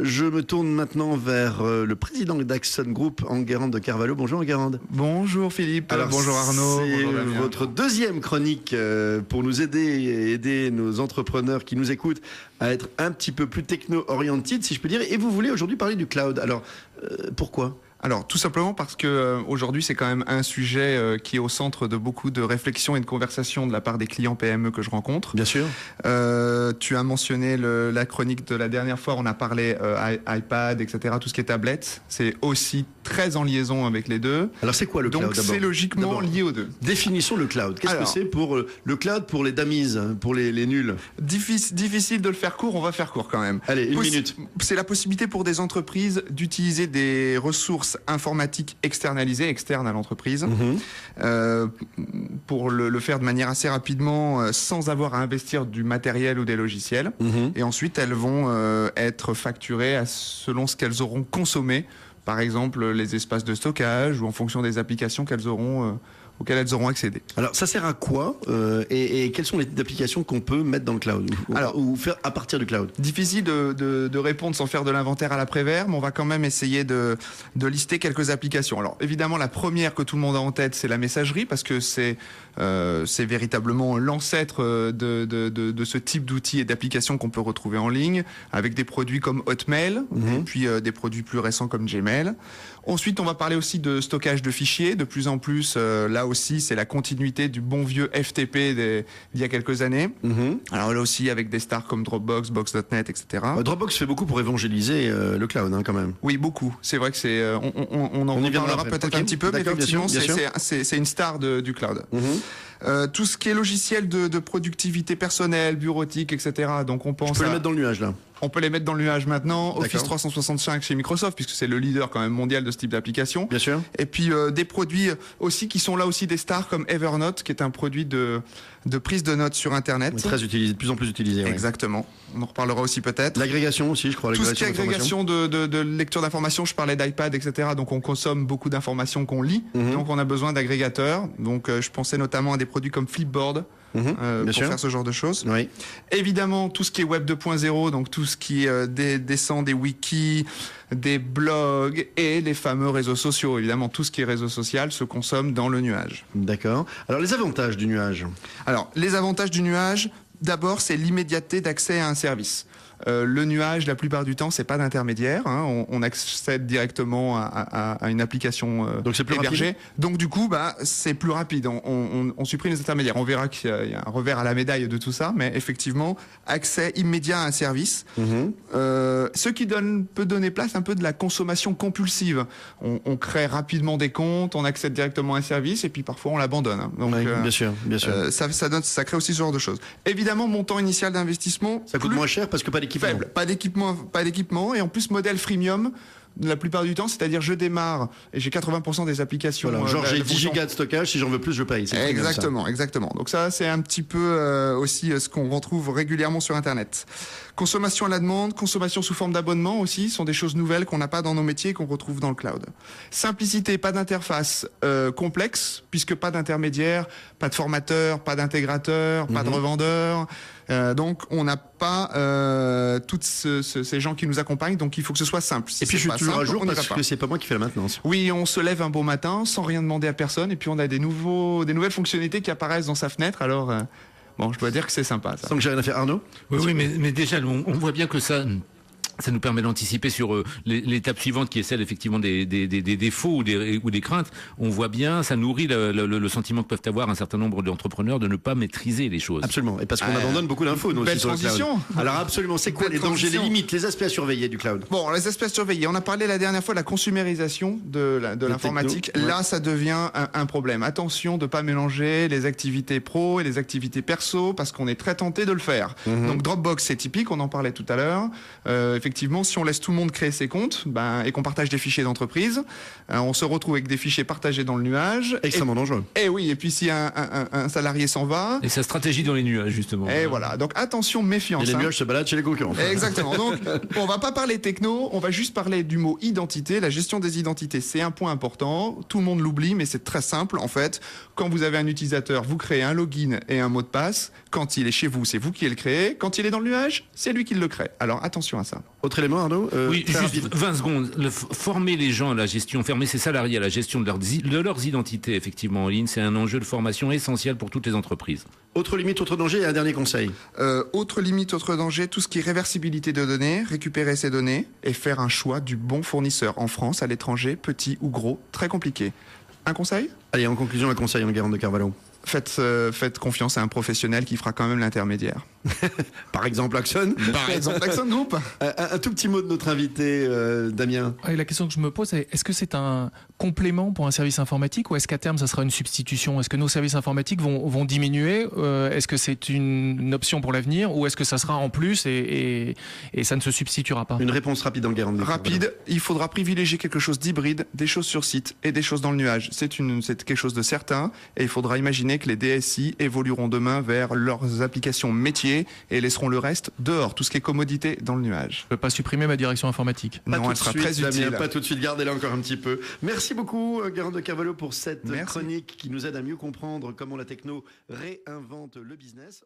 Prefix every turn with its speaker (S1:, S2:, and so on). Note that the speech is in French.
S1: Je me tourne maintenant vers le président d'Axon Group, Enguerrand de Carvalho. Bonjour Enguerrand.
S2: Bonjour Philippe.
S1: Alors,
S2: bonjour Arnaud.
S1: C'est
S2: bonjour Damien.
S1: votre deuxième chronique pour nous aider et aider nos entrepreneurs qui nous écoutent à être un petit peu plus techno-oriented, si je peux dire. Et vous voulez aujourd'hui parler du cloud. Alors, pourquoi ?
S2: Alors, tout simplement parce que aujourd'hui, c'est quand même un sujet qui est au centre de beaucoup de réflexions et de conversations de la part des clients PME que je rencontre.
S1: Bien sûr.
S2: Tu as mentionné la chronique de la dernière fois, on a parlé iPad, etc., tout ce qui est tablette. C'est aussi très en liaison avec les deux.
S1: Alors, c'est quoi le cloud
S2: Donc,
S1: d'abord ?
S2: c'est logiquement lié aux deux.
S1: Définissons le cloud. Qu'est-ce que c'est pour le cloud pour les dummies, pour les nuls ?
S2: Difficile de le faire court, on va faire court quand même.
S1: Allez, une minute.
S2: C'est la possibilité pour des entreprises d'utiliser des ressources informatiques externalisées, externes à l'entreprise, pour le faire de manière assez rapidement, sans avoir à investir du matériel ou des logiciels. Et ensuite, elles vont être facturées selon ce qu'elles auront consommé, par exemple les espaces de stockage ou en fonction des applications auxquelles elles auront accédé.
S1: Alors, ça sert à quoi et quelles sont les applications qu'on peut mettre dans le cloud ou faire à partir du cloud ?
S2: Difficile de répondre sans faire de l'inventaire à l'après-vert, mais on va quand même essayer de lister quelques applications. Alors, évidemment, la première que tout le monde a en tête, c'est la messagerie, parce que c'est véritablement l'ancêtre de ce type d'outils et d'applications qu'on peut retrouver en ligne, avec des produits comme Hotmail, et puis des produits plus récents comme Gmail. Ensuite, on va parler aussi de stockage de fichiers. De plus en plus, là aussi, c'est la continuité du bon vieux FTP d'il y a quelques années. Alors là aussi, avec des stars comme Dropbox, Box.net, etc.
S1: Dropbox fait beaucoup pour évangéliser le cloud, quand même.
S2: Oui, beaucoup. C'est vrai que c'est. On en reparlera peut-être un petit peu, mais effectivement, c'est une star du cloud. Tout ce qui est logiciel de productivité personnelle, bureautique, etc. Donc on pense.
S1: Je peux les mettre dans le nuage là.
S2: On peut les mettre dans le nuage maintenant. Office 365 chez Microsoft, puisque c'est le leader quand même mondial de ce type d'application.
S1: Bien sûr.
S2: Et puis des produits aussi qui sont là aussi des stars comme Evernote, qui est un produit de prise de notes sur Internet.
S1: Oui, très utilisé, de plus en plus utilisé.
S2: Exactement. On en reparlera aussi peut-être.
S1: L'agrégation aussi, je crois.
S2: Tout ce qui est agrégation de lecture d'informations, je parlais d'iPad, etc. Donc on consomme beaucoup d'informations qu'on lit. Donc on a besoin d'agrégateurs. Donc je pensais notamment à des produits comme Flipboard. Pour faire ce genre de choses.
S1: Oui.
S2: Évidemment, tout ce qui est Web 2.0, donc tout ce qui descend des wikis, des blogs et les fameux réseaux sociaux. Évidemment, tout ce qui est réseau social se consomme dans le nuage.
S1: D'accord. Alors, les avantages du nuage ?
S2: Alors, les avantages du nuage, d'abord, c'est l'immédiateté d'accès à un service. Le nuage, la plupart du temps, c'est pas d'intermédiaire. On accède directement à une application
S1: donc c'est plus
S2: hébergée.
S1: Rapide.
S2: Donc du coup, c'est plus rapide. On supprime les intermédiaires. On verra qu'il y a un revers à la médaille de tout ça, mais effectivement, accès immédiat à un service. Ce qui peut donner place un peu de la consommation compulsive. On crée rapidement des comptes, on accède directement à un service, et puis parfois on l'abandonne. Donc,
S1: oui, bien sûr.
S2: Ça crée aussi ce genre de choses. Évidemment, montant initial d'investissement.
S1: Ça coûte moins cher parce que pas d'équipement.
S2: Faible, pas d'équipement, et en plus modèle freemium la plupart du temps, c'est-à-dire je démarre et j'ai 80% des applications.
S1: Voilà, genre j'ai 10 gigas de stockage, si j'en veux plus, je paye.
S2: Exactement. Donc ça, c'est un petit peu aussi ce qu'on retrouve régulièrement sur Internet. Consommation à la demande, consommation sous forme d'abonnement aussi, sont des choses nouvelles qu'on n'a pas dans nos métiers et qu'on retrouve dans le cloud. Simplicité, pas d'interface complexe, puisque pas d'intermédiaire, pas de formateur, pas d'intégrateur, pas de revendeur. Donc on n'a pas toutes ces gens qui nous accompagnent, donc il faut que ce soit simple.
S1: Et puis je suis toujours à jour parce que c'est pas moi qui fais la maintenance.
S2: Oui, on se lève un beau matin sans rien demander à personne, et puis on a des nouvelles fonctionnalités qui apparaissent dans sa fenêtre. Alors bon, je dois dire que c'est sympa. Ça.
S1: Sans que j'ai rien à faire, Arnaud.
S3: Oui, mais déjà on voit bien que ça nous permet d'anticiper sur l'étape suivante qui est celle effectivement des défauts ou des craintes. On voit bien, ça nourrit le sentiment que peuvent avoir un certain nombre d'entrepreneurs de ne pas maîtriser les choses.
S1: Absolument, et parce qu'on abandonne beaucoup d'infos nous aussi sur le cloud. Alors absolument, c'est quoi les dangers, les limites, les aspects à surveiller du cloud ?
S2: Bon, les aspects à surveiller, on a parlé la dernière fois de la consumérisation de l'informatique. Là, ça devient un problème. Attention de pas mélanger les activités pro et les activités perso, parce qu'on est très tenté de le faire. Donc Dropbox, c'est typique, on en parlait tout à l'heure. Effectivement, si on laisse tout le monde créer ses comptes et qu'on partage des fichiers d'entreprise, on se retrouve avec des fichiers partagés dans le nuage.
S1: Extrêmement dangereux.
S2: Et oui, et puis si un salarié s'en va...
S3: Et sa stratégie dans les nuages, justement.
S2: Et voilà, donc attention, méfiance.
S1: Et les nuages se baladent chez les concurrents.
S2: Exactement, donc on va pas parler techno, on va juste parler du mot identité. La gestion des identités, c'est un point important. Tout le monde l'oublie, mais c'est très simple en fait. Quand vous avez un utilisateur, vous créez un login et un mot de passe. Quand il est chez vous, c'est vous qui le créez. Quand il est dans le nuage, c'est lui qui le crée. Alors attention à ça.
S1: Autre élément, Arnaud
S3: Oui,
S1: très
S3: juste
S1: rapide.
S3: 20 secondes. Former les gens à la gestion, former ses salariés à la gestion de leurs identités, effectivement, en ligne, c'est un enjeu de formation essentiel pour toutes les entreprises.
S1: Autre limite, autre danger et un dernier conseil.
S2: Autre limite, autre danger, tout ce qui est réversibilité de données, récupérer ces données et faire un choix du bon fournisseur en France, à l'étranger, petit ou gros, très compliqué. Un conseil ?
S1: Allez, en conclusion, un conseil en Guérande de Carvalho.
S2: Faites confiance à un professionnel qui fera quand même l'intermédiaire.
S1: Par exemple, Axon.
S2: Par exemple, Axon Group.
S1: Un tout petit mot de notre invité, Damien.
S4: Et la question que je me pose, c'est est-ce que c'est un complément pour un service informatique ou est-ce qu'à terme, ça sera une substitution ? Est-ce que nos services informatiques vont diminuer ? Est-ce que c'est une option pour l'avenir ou est-ce que ça sera en plus et ça ne se substituera pas ?
S1: Une réponse rapide en Guérande de Carvalho.
S2: Rapide, il faudra privilégier quelque chose d'hybride, des choses sur site et des choses dans le nuage. C'est quelque chose de certain et il faudra imaginer que les DSI évolueront demain vers leurs applications métiers et laisseront le reste dehors, tout ce qui est commodité dans le nuage.
S4: Je ne peux pas supprimer ma direction informatique.
S1: Pas
S2: Non,
S1: tout
S2: elle
S1: de
S2: sera
S1: suite,
S2: très
S1: Damien,
S2: utile.
S1: pas tout de suite, gardez-la encore un petit peu. Merci beaucoup, Guérande de Carvalho, pour cette
S2: Merci.
S1: chronique qui nous aide à mieux comprendre comment la techno réinvente le business.